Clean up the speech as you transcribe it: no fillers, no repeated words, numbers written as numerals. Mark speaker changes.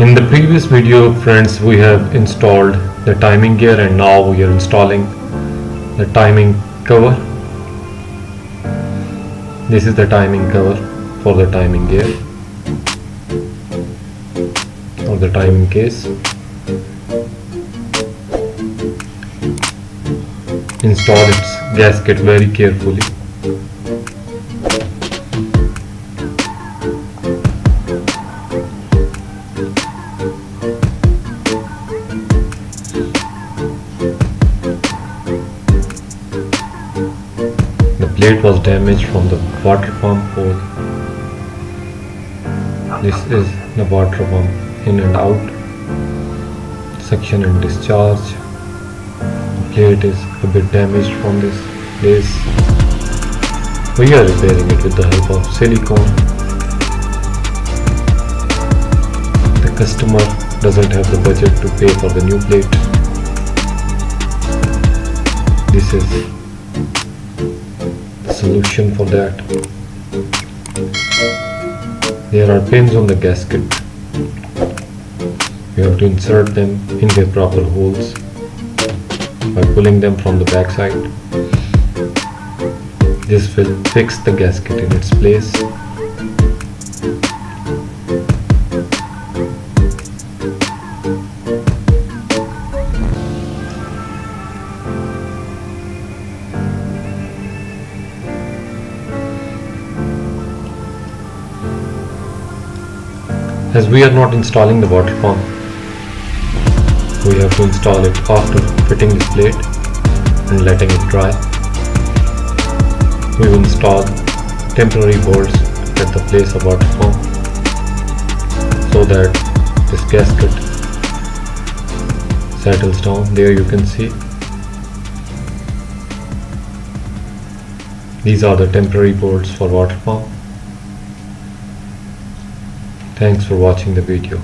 Speaker 1: In the previous video, friends, we have installed the timing gear and now we are installing the timing cover. This is the timing cover for the timing gear or the timing case. Install its gasket very carefully. The plate was damaged from the water pump hole. This is the water pump in and out, suction and discharge. The plate is a bit damaged from this place. We are repairing it with the help of silicone. The customer doesn't have the budget to pay for the new plate. This is the solution for that. There are pins on the gasket. You have to insert them in their proper holes by pulling them from the back side. This will fix the gasket in its place. As we are not installing the water pump, we have to install it after fitting this plate and letting it dry. We will install temporary bolts at the place of water pump so that this gasket settles down. There you can see. These are the temporary bolts for water pump. Thanks for watching the video.